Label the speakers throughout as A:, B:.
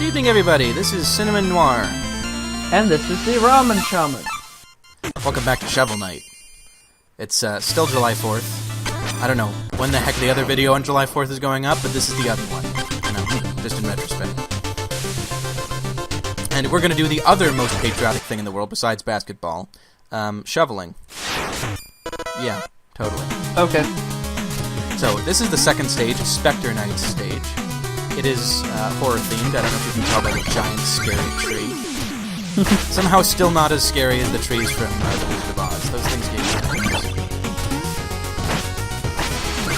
A: Good evening, everybody. This is Cinnamon Noir.
B: And this is the Ramen Shaman.
A: Welcome back to Shovel Knight. It's still July 4th. I don't know when the heck the other video on July 4th is going up, but this is the other one. You know, just in retrospect. And we're going to do the other most patriotic thing in the world besides basketball. Shoveling. Yeah, totally.
B: Okay.
A: So, this is the second stage, Spectre Knight's stage. It is horror-themed. I don't know if you can tell by the giant, scary tree. Somehow still not as scary as the trees from The Wizard of Oz. Those things gave me nightmares.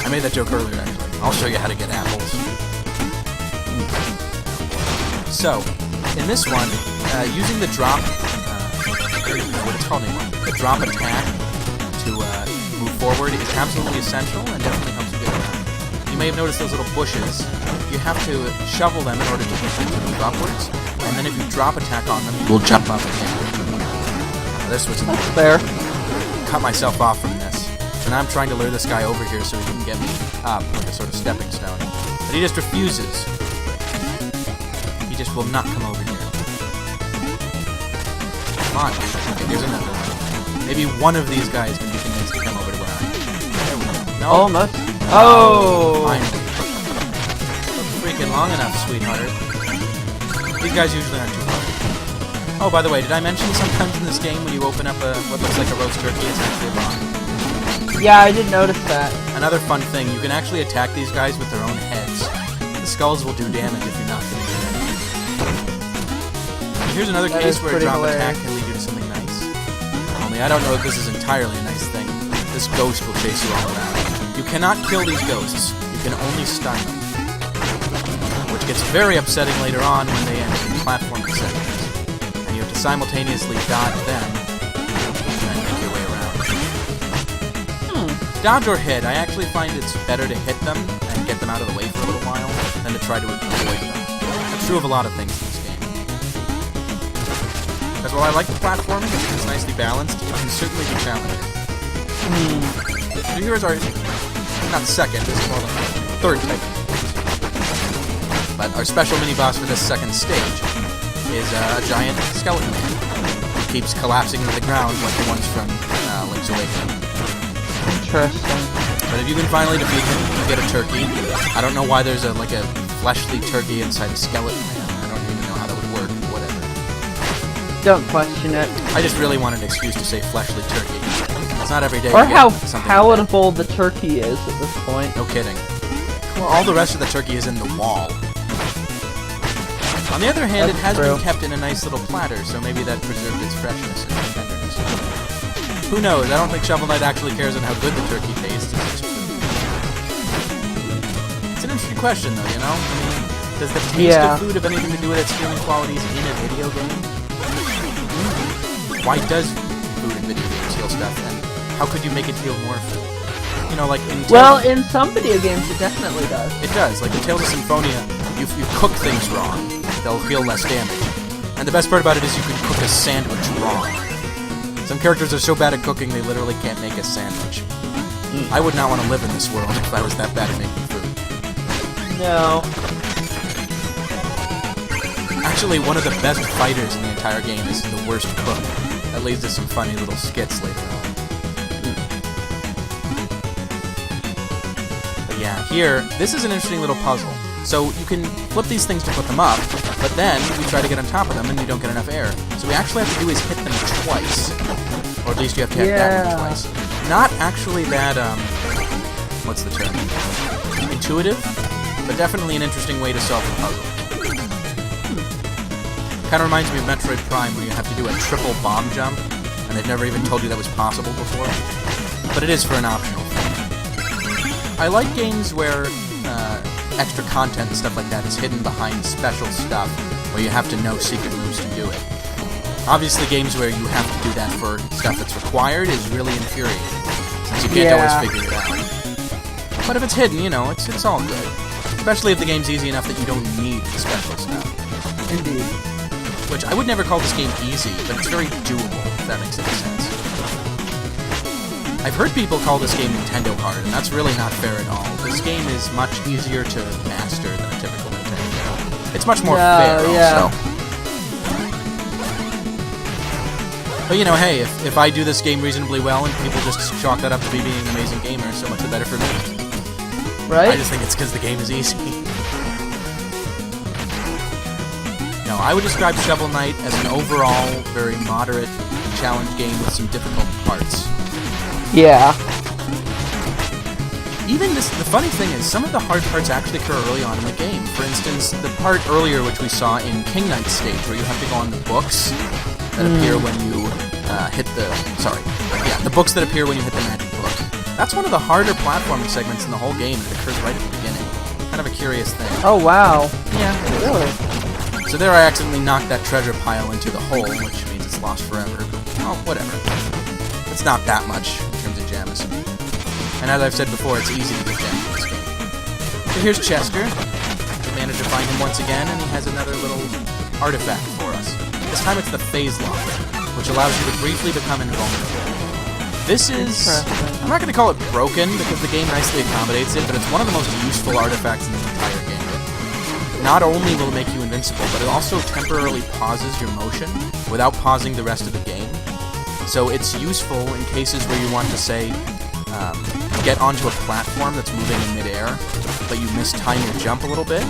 A: I made that joke earlier, actually. I'll show you how to get apples. So, in this one, using the drop... I don't know what it's called anymore. The drop attack to move forward is absolutely essential and definitely helps you get around. You may have noticed those little bushes. You have to shovel them in order to get them to move upwards, and then if you drop attack on them, you will jump up again. This was
B: Fair.
A: Cut myself off from this. So now I'm trying to lure this guy over here so he can get me up like a sort of stepping stone. But he just refuses. He just will not come over here. Come on. Okay, here's another one. Maybe one of these guys can be convinced to come over to where I am. There we go. No.
B: Almost. Oh!
A: Finally. Freaking long enough, sweetheart. These guys usually aren't too hard. Oh, by the way, did I mention sometimes in this game when you open up what looks like a roast turkey, it's actually a bomb?
B: Yeah, I did notice that.
A: Another fun thing, you can actually attack these guys with their own heads. The skulls will do damage if you're not going to do it. Here's another case where a drop attack can lead you to something nice. Only I don't know if this is entirely a nice thing. This ghost will chase you all around. You cannot kill these ghosts. You can only stun them. Which gets very upsetting later on when they enter the platforming segments. And you have to simultaneously dodge them and make your way around. Dodge or hit, I actually find it's better to hit them and get them out of the way for a little while than to try to avoid them. That's true of a lot of things in this game. Because while I like the platforming, it's nicely balanced, it can certainly be challenging. So here's our, not second, this is more like third type. But our special mini-boss for this second stage is a giant skeleton man who keeps collapsing into the ground like the ones from Link's Awakening.
B: Interesting.
A: But if you can finally defeat him, you get a turkey. I don't know why there's a fleshly turkey inside a skeleton man. I don't even know how that would work, whatever.
B: Don't question it.
A: I just really want an excuse to say fleshly turkey. It's not every day.
B: Or how
A: something
B: palatable the turkey is at this point.
A: No kidding. Well, all the rest of the turkey is in the wall. On the other hand, it has been kept in a nice little platter, so maybe that preserved its freshness and tenderness. Who knows? I don't think Shovel Knight actually cares on how good the turkey tastes. It's an interesting question, though, you know? I mean, does the taste of food have anything to do with its healing qualities in a video game? Why does food in video games heal stuff, and how could you make it heal more food? You know, like in Tales...
B: Well, in some video games, it definitely does.
A: It does. Like in Tales of Symphonia, if you cook things wrong, they'll heal less damage. And the best part about it is you can cook a sandwich wrong. Some characters are so bad at cooking, they literally can't make a sandwich. I would not want to live in this world if I was that bad at making food.
B: No.
A: Actually, one of the best fighters in the entire game is the worst cook. That leads to some funny little skits later on. But yeah, here, this is an interesting little puzzle. So you can flip these things to put them up, but then you try to get on top of them and you don't get enough air. So what we actually have to do is hit them twice. Or at least you have to hit that one twice. Not actually that, what's the term? Intuitive, but definitely an interesting way to solve the puzzle. Kind of reminds me of Metroid Prime, where you have to do a triple bomb jump, and they've never even told you that was possible before. But it is for an optional thing. I like games where extra content and stuff like that is hidden behind special stuff, where you have to know secret moves to do it. Obviously, games where you have to do that for stuff that's required is really infuriating, since you can't always figure it out. But if it's hidden, you know, it's all good. Especially if the game's easy enough that you don't need the special stuff.
B: Indeed.
A: Which I would never call this game easy, but it's very doable, if that makes any sense. I've heard people call this game Nintendo hard, and that's really not fair at all. This game is much easier to master than a typical Nintendo game. It's much more
B: No,
A: fair,
B: yeah.
A: also. But you know, hey, if I do this game reasonably well and people just chalk that up to me being an amazing gamer, so much the better for me.
B: Right?
A: I just think it's because the game is easy. No, I would describe Shovel Knight as an overall very moderate challenge game with some difficult parts.
B: Yeah.
A: Even this, the funny thing is, some of the hard parts actually occur early on in the game. For instance, the part earlier which we saw in King Knight's stage, where you have to go on the books that appear when you hit the... Sorry. Yeah, the books that appear when you hit the magic book. That's one of the harder platforming segments in the whole game, and it occurs right at the beginning. Kind of a curious thing.
B: Oh, wow.
A: Yeah.
B: Really?
A: So there I accidentally knocked that treasure pile into the hole, which means it's lost forever. Oh, whatever. It's not that much in terms of gems. And as I've said before, it's easy to get gems in this game. So here's Chester. We managed to find him once again, and he has another little artifact for us. This time it's the Phase Lock, which allows you to briefly become invulnerable. This is... I'm not going to call it broken, because the game nicely accommodates it, but it's one of the most useful artifacts in the entire game. Not only will it make you invincible, but it also temporarily pauses your motion without pausing the rest of the game. So it's useful in cases where you want to, say, get onto a platform that's moving in midair, but you mistime your jump a little bit.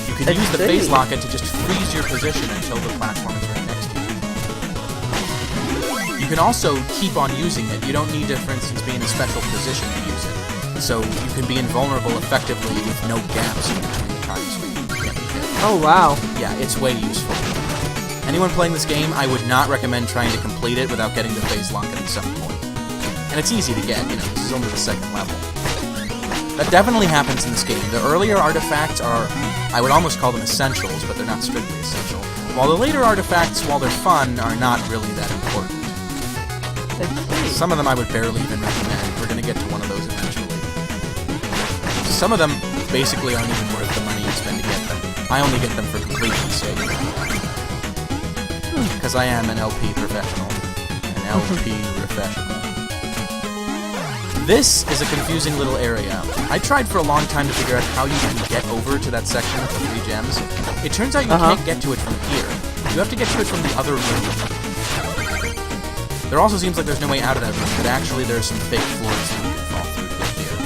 A: You can use the Phase Locket to just freeze your position until the platform is right next to you. You can also keep on using it. You don't need to, for instance, be in a special position to use it. So you can be invulnerable effectively with no gaps in between the times when you get hit.
B: Oh, wow.
A: Yeah, it's way useful. Anyone playing this game, I would not recommend trying to complete it without getting the Phase Locket at some point. And it's easy to get, you know, this is only the second level. That definitely happens in this game. The earlier artifacts are, I would almost call them essentials, but they're not strictly essential. While the later artifacts, while they're fun, are not really that important. Some of them I would barely even recommend. We're going to get to one of those eventually. Some of them basically aren't even worth the money you spend to get them. I only get them for completion's sake. Because I am an LP professional. An LP professional. This is a confusing little area. I tried for a long time to figure out how you can get over to that section with the 3 gems. It turns out you can't get to it from here. You have to get to it from the other room. There also seems like there's no way out of that room, but actually there are some fake floors that you can fall through to get here.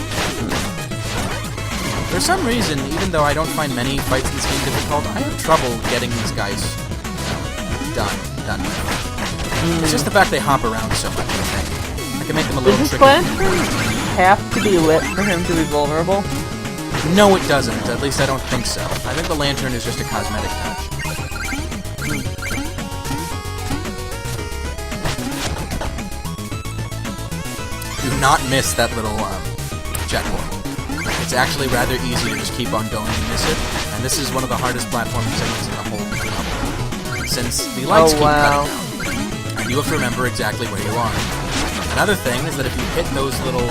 A: For some reason, even though I don't find many fights in this game difficult, I have trouble getting these guys done with. It's just the fact they hop around so much, I think. I can make them a little
B: Does this
A: tricky.
B: lantern have to be lit for him to be vulnerable?
A: No, it doesn't. At least I don't think so. I think the lantern is just a cosmetic touch. Do not miss that little checkpoint. It's actually rather easy to just keep on going and miss it, and this is one of the hardest platforming segments in the whole level. Since the lights keep cutting out, and you have to remember exactly where you are. Another thing is that if you hit those little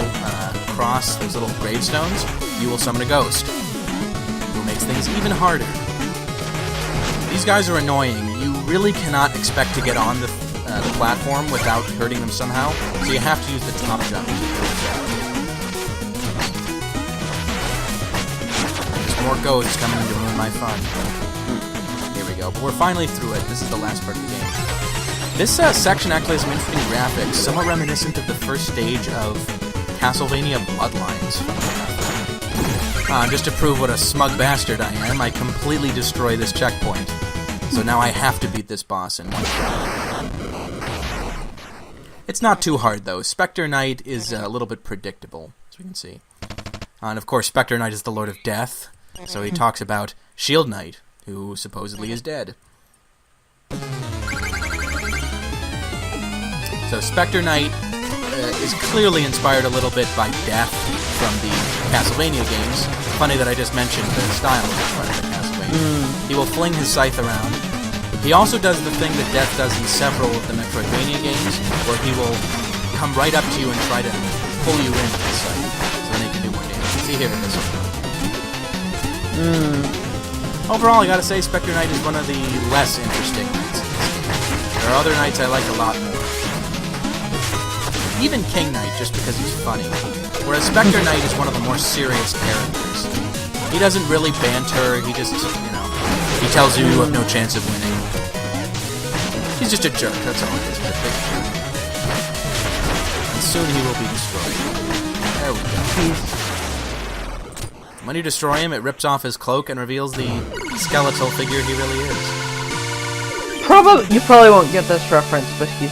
A: those little gravestones, you will summon a ghost, who makes things even harder. These guys are annoying. You really cannot expect to get on the platform without hurting them somehow, so you have to use the top jump to do that. There's more ghosts coming to ruin my fun. Here we go. But we're finally through it. This is the last part of the game. This section actually has some interesting graphics, somewhat reminiscent of the first stage of Castlevania Bloodlines. Just to prove what a smug bastard I am, I completely destroy this checkpoint. So now I have to beat this boss in one shot. It's not too hard, though. Spectre Knight is a little bit predictable, as we can see. And of course, Spectre Knight is the Lord of Death, so he talks about Shield Knight, who supposedly is dead. So Spectre Knight is clearly inspired a little bit by Death from the Castlevania games. Funny that I just mentioned the style is inspired by Castlevania. He will fling his scythe around. He also does the thing that Death does in several of the Metroidvania games, where he will come right up to you and try to pull you into his scythe, so then he can do more damage. See here, this one. Overall, I gotta say, Spectre Knight is one of the less interesting knights in this game. There are other knights I like a lot more. Even King Knight, just because he's funny. Whereas Spectre Knight is one of the more serious characters. He doesn't really banter, he just, you know, He tells you you have no chance of winning. He's just a jerk, that's all it is. He's a big jerk. And soon he will be destroyed. There we go. When you destroy him, it rips off his cloak and reveals the skeletal figure he really is.
B: You probably won't get this reference, but he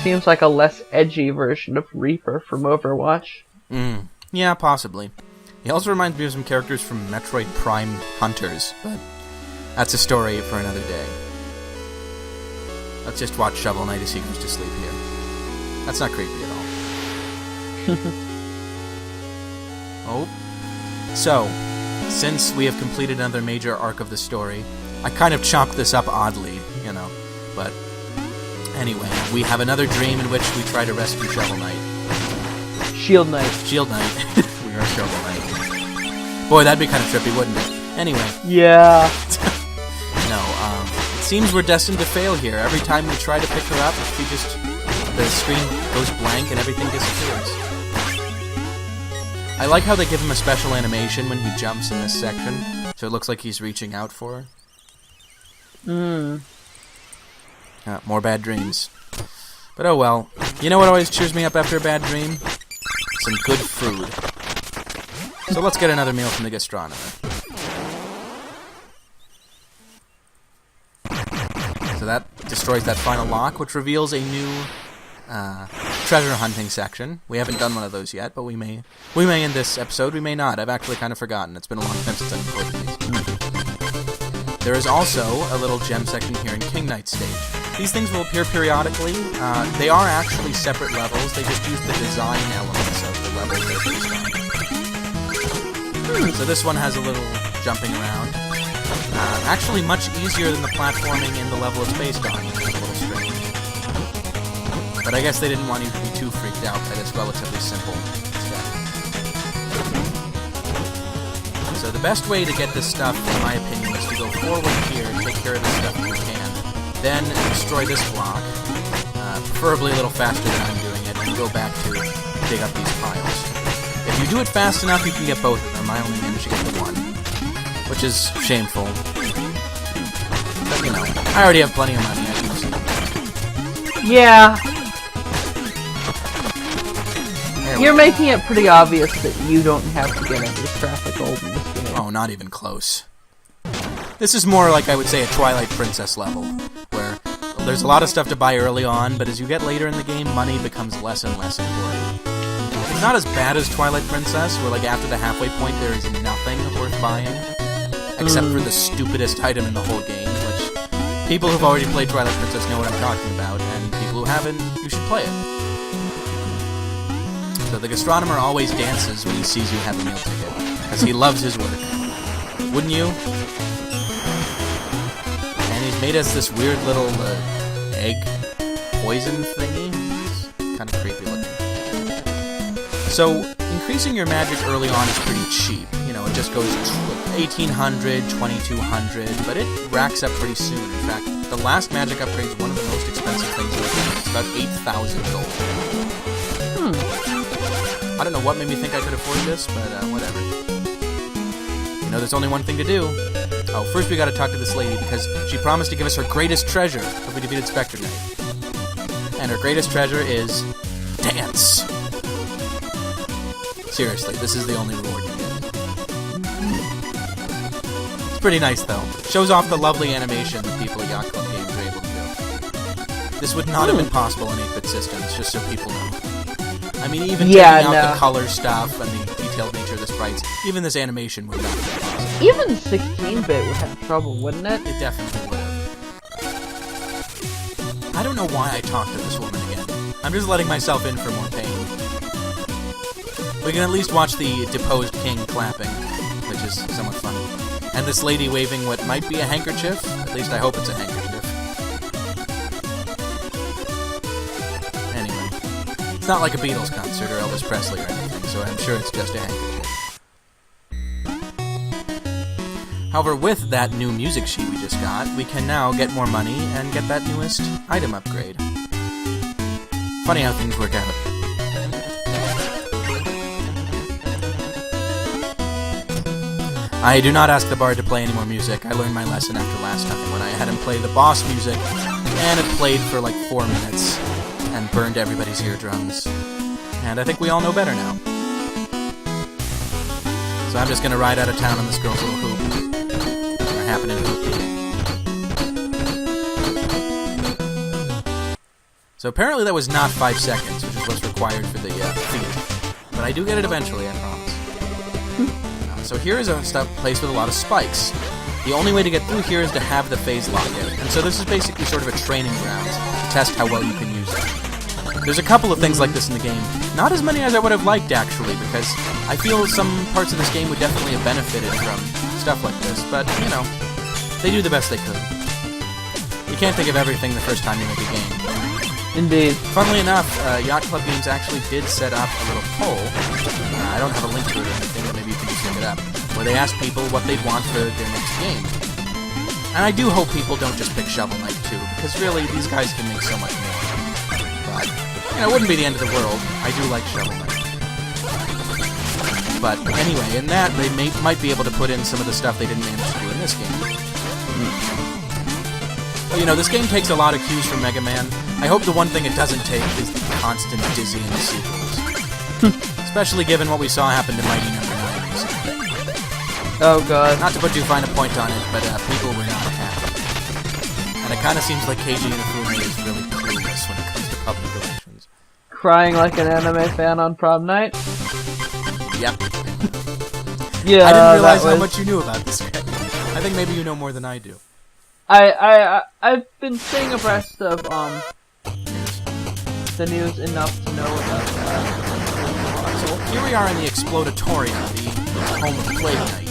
B: seems like a less edgy version of Reaper from Overwatch.
A: Yeah, possibly. He also reminds me of some characters from Metroid Prime Hunters, but that's a story for another day. Let's just watch Shovel Knight as he goes to sleep here. That's not creepy at all. Oh. So, since we have completed another major arc of the story, I kind of chopped this up oddly, you know, but anyway, we have another dream in which we try to rescue Shovel Knight.
B: Shield Knight.
A: Shield Knight. We are Shovel Knight. Boy, that'd be kind of trippy, wouldn't it? Anyway.
B: Yeah.
A: No, it seems we're destined to fail here. Every time we try to pick her up, the screen goes blank and everything disappears. I like how they give him a special animation when he jumps in this section, so it looks like he's reaching out for her. More bad dreams. But oh well. You know what always cheers me up after a bad dream? Some good food. So let's get another meal from the gastronomer. So that destroys that final lock, which reveals a new treasure hunting section. We haven't done one of those yet, but we may in this episode, we may not. I've actually kind of forgotten. It's been a long time since I've played these. There is also a little gem section here in King Knight stage. These things will appear periodically. They are actually separate levels. They just use the design elements of the levels they're based on. So this one has a little jumping around. Actually much easier than the platforming in the level it's based on, which is a little strange. But I guess they didn't want you to be too freaked out that it's relatively simple stuff. So the best way to get this stuff, in my opinion, is to go forward here and take care of this stuff if you can. Then destroy this block, preferably a little faster than I'm doing it, and go back to dig up these piles. If you do it fast enough, you can get both of them. I only managed to get the one, which is shameful. But, you know, I already have plenty of money, I can just...
B: Yeah. You're making it pretty obvious that you don't have to get every traffic gold in this game.
A: Oh, not even close. This is more like, I would say, a Twilight Princess level, where there's a lot of stuff to buy early on, but as you get later in the game, money becomes less and less important. It's not as bad as Twilight Princess, where like after the halfway point there is nothing worth buying, except for the stupidest item in the whole game, which people who've already played Twilight Princess know what I'm talking about, and people who haven't, you should play it. So the gastronomer always dances when he sees you have a meal ticket, because he loves his work. Wouldn't you? And he's made us this weird little egg poison thingy. It's kind of creepy looking. So increasing your magic early on is pretty cheap. You know, it just goes 1,800, 2,200, but it racks up pretty soon. In fact, the last magic upgrade is one of the most expensive things in the game. It's about 8,000 gold. I don't know what made me think I could afford this, but whatever. You know, there's only one thing to do. Oh, first we gotta talk to this lady, because she promised to give us her greatest treasure if we defeated Spectre Knight. And her greatest treasure is... dance! Seriously, this is the only reward you get. It's pretty nice, though. Shows off the lovely animation that people at Yacht Club games are able to do. This would not have been possible in 8-bit systems, just so people know. I mean, even taking out the color stuff and the detailed nature of the sprites, even this animation would not have been possible.
B: Even 16-bit would have trouble, wouldn't it?
A: It definitely would have. I don't know why I talked to this woman again. I'm just letting myself in for more pain. We can at least watch the deposed king clapping, which is somewhat funny. And this lady waving what might be a handkerchief. At least I hope it's a handkerchief. It's not like a Beatles concert or Elvis Presley or anything, so I'm sure it's just a handkerchief. However, with that new music sheet we just got, we can now get more money and get that newest item upgrade. Funny how things work out. I do not ask the bard to play any more music. I learned my lesson after last time when I had him play the boss music, and it played for like 4 minutes and burned everybody's eardrums. And I think we all know better now. So I'm just gonna ride out of town on this girl's little hoop. Or happening hoop. So apparently that was not 5 seconds, which is what's required for the feed. But I do get it eventually, I promise. So here is a place with a lot of spikes. The only way to get through here is to have the phase locket. And so this is basically sort of a training ground to test how well you can use it. There's a couple of things like this in the game. Not as many as I would have liked, actually, because I feel some parts of this game would definitely have benefited from stuff like this. But, you know, they do the best they could. You can't think of everything the first time you make a game.
B: Indeed.
A: Funnily enough, Yacht Club Games actually did set up a little poll. I don't have a link to it or anything, but maybe you can just look it up. Where they asked people what they'd want for their next game. And I do hope people don't just pick Shovel Knight 2, because really, these guys can make so much more. But, you know, it wouldn't be the end of the world. I do like Shovel Knight. But anyway, in that, they might be able to put in some of the stuff they didn't manage to do in this game. Well, you know, this game takes a lot of cues from Mega Man. I hope the one thing it doesn't take is the constant dizzying sequels. Especially given what we saw happen to Mighty No. 9 recently.
B: Oh god.
A: Not to put too fine a point on it, but people were not happy. And it kind of seems like Keiji Inafune is really clueless when it comes to public relations.
B: Crying like an anime fan on prom night?
A: Yep.
B: Yeah,
A: I didn't realize how much you knew about this guy. I think maybe you know more than I do.
B: I've been staying abreast of the news enough to know about that.
A: So here we are in the Explodatorium, the home of Plague Knight.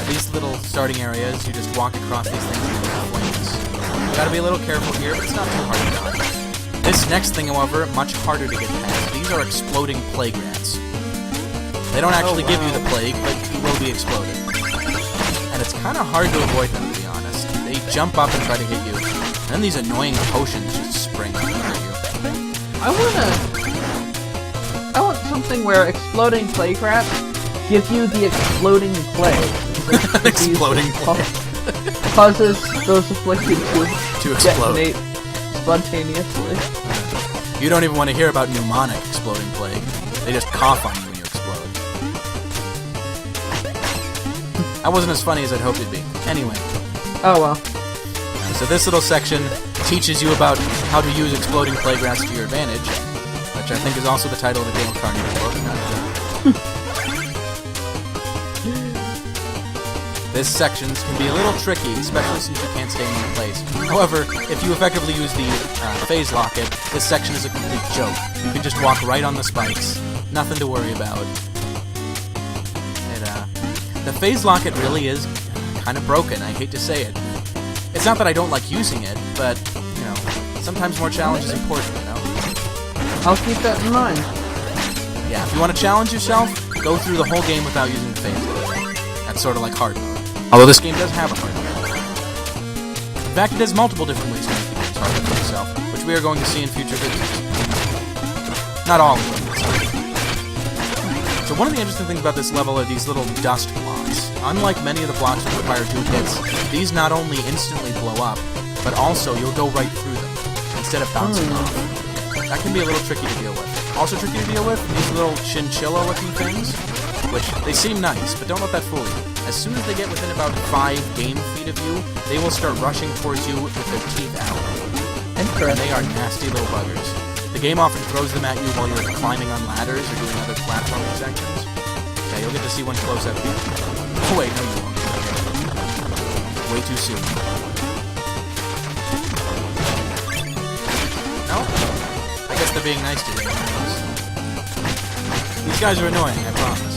A: These little starting areas, you just walk across these things and get flames. You gotta be a little careful here, but it's not too hard to dodge. This next thing, however, much harder to get past. These are exploding plague rats. They don't actually give you the plague, but you will be exploded. And it's kind of hard to avoid them, to be honest. They jump up and try to hit you, and then these annoying potions just spring up and hurt you.
B: I want something where exploding plague rats give you the exploding plague.
A: Exploding plague.
B: Causes those afflicted
A: to explode.
B: Detonate spontaneously.
A: You don't even want to hear about pneumonic exploding plague. They just cough on you when you explode. That wasn't as funny as I'd hoped it'd be. Anyway.
B: Oh well.
A: So this little section teaches you about how to use exploding plague rats to your advantage, which I think is also the title of the Dale Carnegie book. This section can be a little tricky, especially since you can't stay in one place. However, if you effectively use the phase locket, this section is a complete joke. You can just walk right on the spikes. Nothing to worry about. The phase locket really is kind of broken, I hate to say it. It's not that I don't like using it, but, you know, sometimes more challenge is important, you know?
B: I'll keep that in mind.
A: Yeah, if you want to challenge yourself, go through the whole game without using the phase locket. That's sort of like hard mode. Although this game does have a hard mode. In fact, it has multiple different ways to make the games harder for yourself, which we are going to see in future videos. Not all of them. So one of the interesting things about this level are these little dust blocks. Unlike many of the blocks that require 2 hits, these not only instantly blow up, but also you'll go right through them, instead of bouncing off. That can be a little tricky to deal with. Also tricky to deal with, these little chinchilla-looking things, which they seem nice, but don't let that fool you. As soon as they get within about 5 game feet of you, they will start rushing towards you with their teeth out. And they are nasty little buggers. The game often throws them at you while you're climbing on ladders or doing other platforming sections. Yeah, you'll get to see one close up here. Oh wait, no you won't. Way too soon. No? I guess they're being nice to you. These guys are annoying, I promise.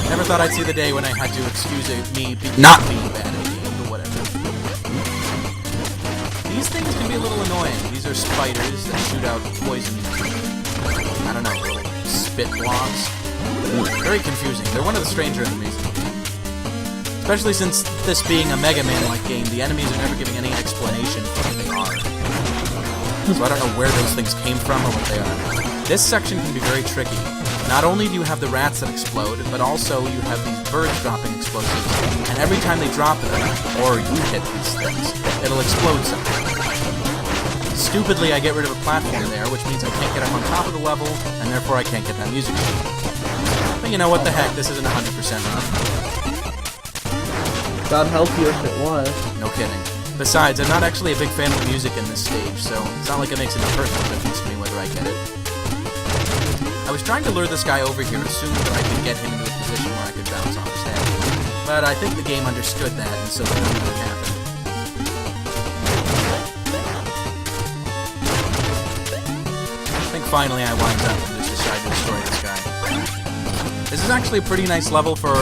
A: Never thought I'd see the day when I had to excuse not being bad at a game, but whatever. These things can be a little annoying. These are spiders that shoot out poison, I don't know, little spit blobs. Very confusing. They're one of the stranger enemies in the game. Especially since this being a Mega Man-like game, the enemies are never giving any explanation for what they are. So I don't know where those things came from or what they are. This section can be very tricky. not only do you have the rats that explode, but also you have these birds dropping explosives, and every time they drop them, or you hit these things, it'll explode something. Stupidly, I get rid of a platform there, which means I can't get up on top of the level, and therefore I can't get that music sheet. But you know what the heck, this isn't 100% run.
B: God help you if it was.
A: No kidding. Besides, I'm not actually a big fan of the music in this stage, so it's not like it makes any personal difference to me whether I get it. I was trying to lure this guy over here, assuming that I could get him into a position where I could bounce off his head. But I think the game understood that, and so that didn't happen. I think finally I wind up and just decide to destroy this guy. This is actually a pretty nice level for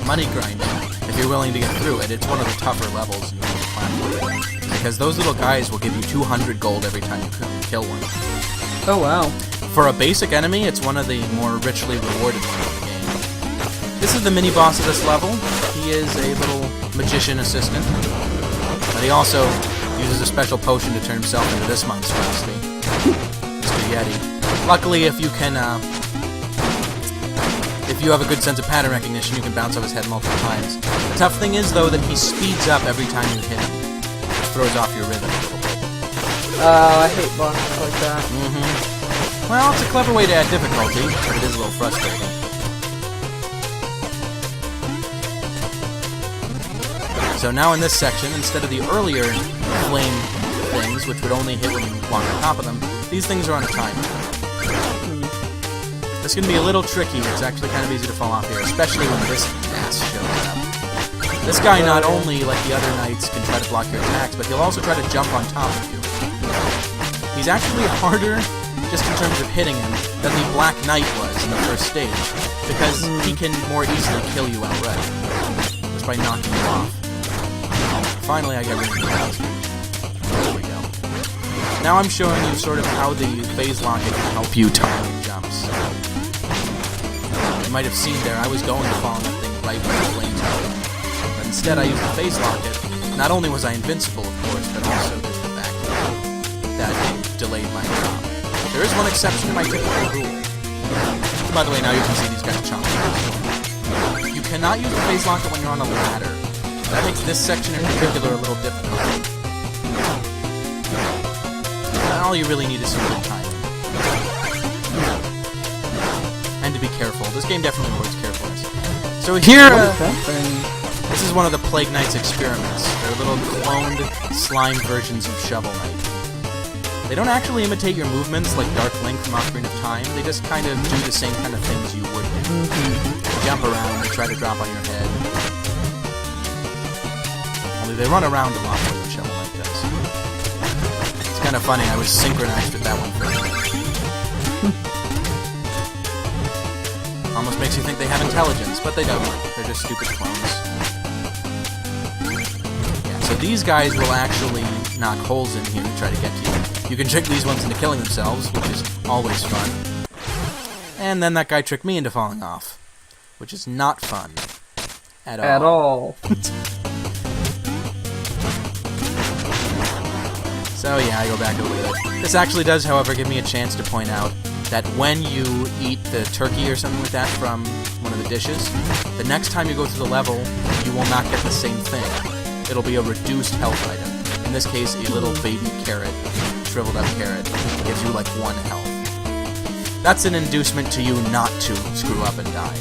A: money grinding, if you're willing to get through it. It's one of the tougher levels in the platform, because those little guys will give you 200 gold every time you kill one.
B: Oh wow.
A: For a basic enemy, it's one of the more richly rewarded ones in the game. This is the mini-boss of this level. He is a little magician assistant, but he also uses a special potion to turn himself into this monstrosity, Mr. Yeti. Luckily, if you have a good sense of pattern recognition, you can bounce off his head multiple times. The tough thing is, though, that he speeds up every time you hit him. It throws off your rhythm a little bit.
B: I hate bosses like that.
A: Well, it's a clever way to add difficulty, but it is a little frustrating. So now in this section, instead of the earlier flame things, which would only hit when you walk on top of them, these things are on a timer. This can be a little tricky. It's actually kind of easy to fall off here, especially when this ass shows up. This guy not only, like the other knights, can try to block your attacks, but he'll also try to jump on top of you. He's actually harder, just in terms of hitting him, than the Black Knight was in the first stage, because he can more easily kill you outright, just by knocking you off. Finally, I got rid of the bastard. There we go. Now I'm showing you sort of how the phase locket can help you time jumps. You might have seen there, I was going to fall on that thing right when the flames out. But instead, I used the phase locket. Not only was I invincible, of course, but also there's the fact that it delayed my drop. There is one exception to my typical rule. By the way, now you can see these guys chomping. You cannot use the phase locket when you're on a ladder. That makes this section in particular a little difficult. All you really need is some good timing. And to be careful. This game definitely rewards carefulness. So here, this is one of the Plague Knight's experiments. They're little cloned slime versions of Shovel Knight. They don't actually imitate your movements like Dark Link from Ocarina of Time. They just kind of do the same kind of things you would do. They jump around, they try to drop on your head. Only they run around a lot more than Shovel Knight does. It's kind of funny, I was synchronized with that one first. Almost makes you think they have intelligence, but they don't. They're just stupid clones. Yeah, so these guys will actually knock holes in here to try to get to you. You can trick these ones into killing themselves, which is always fun. And then that guy tricked me into falling off, which is not fun. At all. So yeah, I go back over there. This actually does, however, give me a chance to point out that when you eat the turkey or something like that from one of the dishes, the next time you go through the level, you will not get the same thing. It'll be a reduced health item. In this case, a little baby carrot, shriveled up carrot, gives you like 1 health. That's an inducement to you not to screw up and die.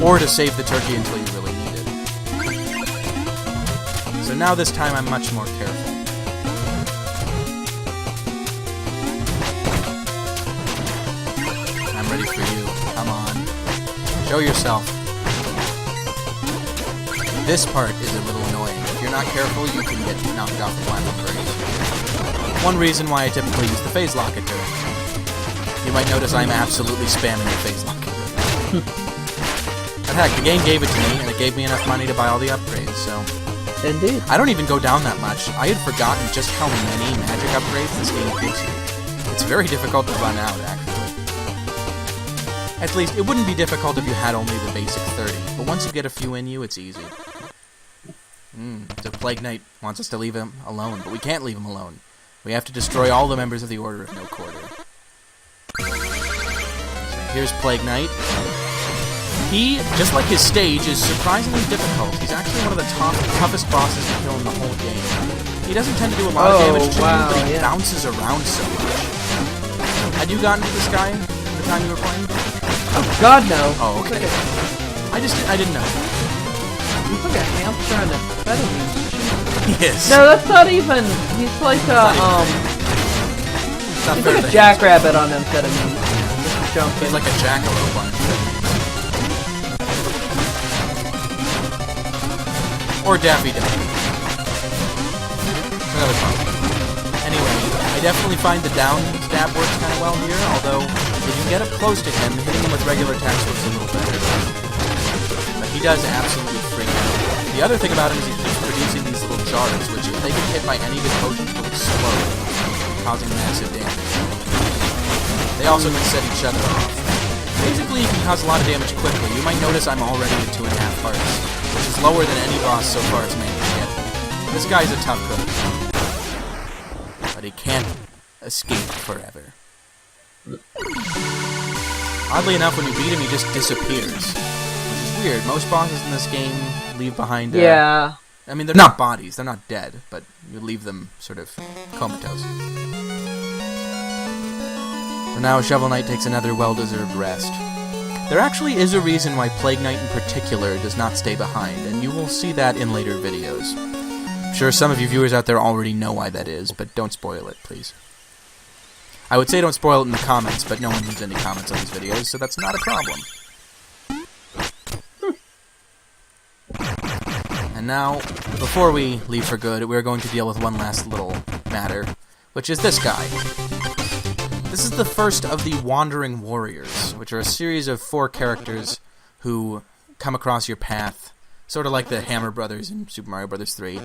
A: Or to save the turkey until you really need it. So now this time I'm much more careful. I'm ready for you. Come on. Show yourself. This part is a little annoying. If you're not careful, you can get knocked off the platform very easily. One reason why I typically use the phase locket turret. You might notice I'm absolutely spamming the phase locket. But heck, the game gave it to me, and it gave me enough money to buy all the upgrades, so...
B: Indeed.
A: I don't even go down that much. I had forgotten just how many magic upgrades this game gives you. It's very difficult to run out, actually. At least, it wouldn't be difficult if you had only the basic 30, but once you get a few in you, it's easy. The Plague Knight wants us to leave him alone, but we can't leave him alone. We have to destroy all the members of the Order of No Quarter. So here's Plague Knight. He, just like his stage, is surprisingly difficult. He's actually one of the toughest bosses to kill in the whole game. He doesn't tend to do a lot of damage to you, but he bounces around so much. Had you gotten to this guy the time you were playing?
B: Oh God, no.
A: Oh, okay. I didn't know.
B: He's like a hamster on amphetamine.
A: Yes.
B: No, that's not even. He's like a
A: He's
B: He's like a jackrabbit on amphetamine. Just jumping.
A: He's like a jackalope on amphetamine. Or Daffy Duck. Another fun. Anyway, I definitely find the down stab works kind of well here, although if you get up close to him, hitting him with regular attacks works a little better. But he does absolutely freak out. The other thing about him is he keeps producing these little jars, which if they get hit by any good potions will explode, causing massive damage. They also can set each other off. Basically, he can cause a lot of damage quickly. You might notice I'm already at 2.5 hearts, which is lower than any boss so far has managed to get. This guy's a tough cook. But he can't escape forever. Oddly enough, when you beat him, he just disappears. Which is weird. Most bosses in this game leave behind...
B: yeah.
A: I mean, they're not bodies. They're not dead. But you leave them sort of comatose. So now Shovel Knight takes another well-deserved rest. There actually is a reason why Plague Knight in particular does not stay behind, and you will see that in later videos. I'm sure some of you viewers out there already know why that is, but don't spoil it, please. I would say don't spoil it in the comments, but no one leaves any comments on these videos, so that's not a problem. And now, before we leave for good, we're going to deal with one last little matter, which is this guy. This is the first of the Wandering Warriors, which are a series of 4 characters who come across your path, sort of like the Hammer Brothers in Super Mario Bros. 3,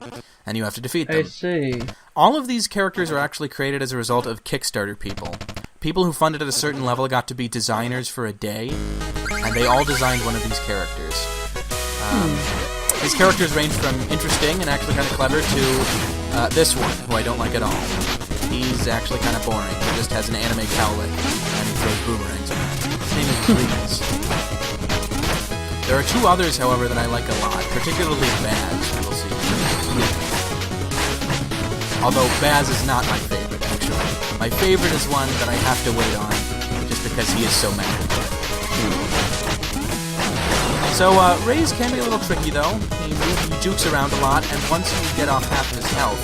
A: and you have to defeat them.
B: I see.
A: All of these characters are actually created as a result of Kickstarter people. People who funded at a certain level got to be designers for a day, and they all designed one of these characters. These characters range from interesting and actually kind of clever to this one, who I don't like at all. He's actually kind of boring. He just has an anime cowlick, and he throws boomerangs around. His name is Breeze. There are 2 others, however, that I like a lot, particularly Baz, you will see. Although Baz is not my favorite, actually. My favorite is one that I have to wait on, just because he is so magical. So, Raze can be a little tricky, though. He jukes around a lot, and once you get off half of his health,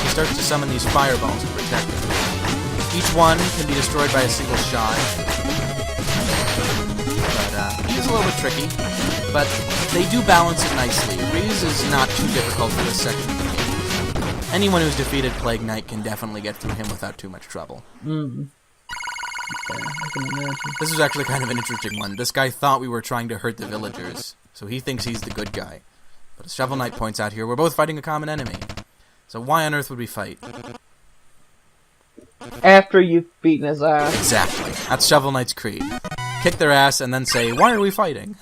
A: he starts to summon these fireballs to protect him. Each one can be destroyed by a single shot. But, he's a little bit tricky. But they do balance it nicely. Raze is not too difficult for this section of the game. Anyone who's defeated Plague Knight can definitely get through him without too much trouble.
B: Okay, I can imagine.
A: This is actually kind of an interesting one. This guy thought we were trying to hurt the villagers, so he thinks he's the good guy. But as Shovel Knight points out here, we're both fighting a common enemy. So why on earth would we fight?
B: After you've beaten his ass.
A: Exactly. That's Shovel Knight's creed. Kick their ass and then say, why are we fighting?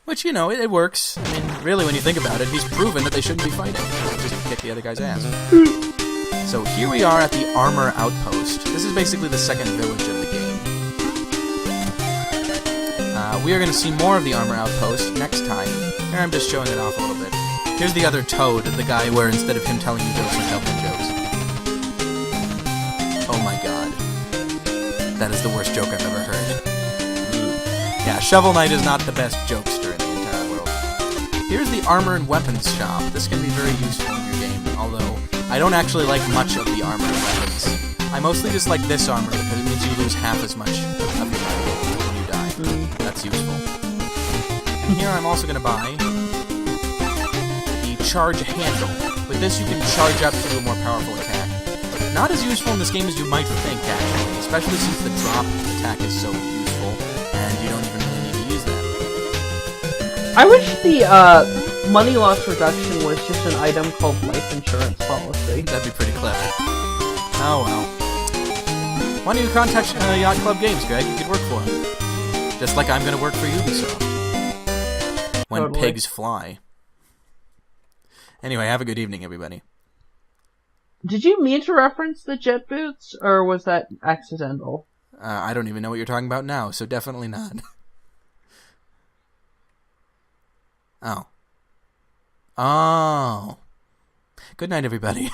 A: Which, you know, it works. I mean, really, when you think about it, he's proven that they shouldn't be fighting. Just kick the other guy's ass. So here we are at the Armor Outpost. This is basically the second village of the game. We are going to see more of the Armor Outpost next time. Here I'm just showing it off a little bit. Here's the other Toad, the guy where instead of him telling you jokes, you tell him jokes. Oh my god. That is the worst joke I've ever heard. Yeah, Shovel Knight is not the best jokester in the entire world. Here's the Armor and Weapons shop. This can be very useful in your game, although I don't actually like much of the armor and weapons. I mostly just like this armor because it means you lose half as much of your life when you die. That's useful. And here I'm also going to buy the Charge Handle. With this you can charge up to do a more powerful attack. Not as useful in this game as you might think, actually, especially since the drop attack is so useful, and you don't even really need to use that.
B: I wish the money loss reduction was just an item called life insurance policy.
A: That'd be pretty clever. Oh well. Why don't you contact Yacht Club Games, Greg? You could work for him. Just like I'm gonna work for Ubisoft. When
B: Totally.
A: pigs fly. Anyway, have a good evening, everybody.
B: Did you mean to reference the jet boots, or was that accidental?
A: I don't even know what you're talking about now, so definitely not. Oh. Oh. Good night, everybody.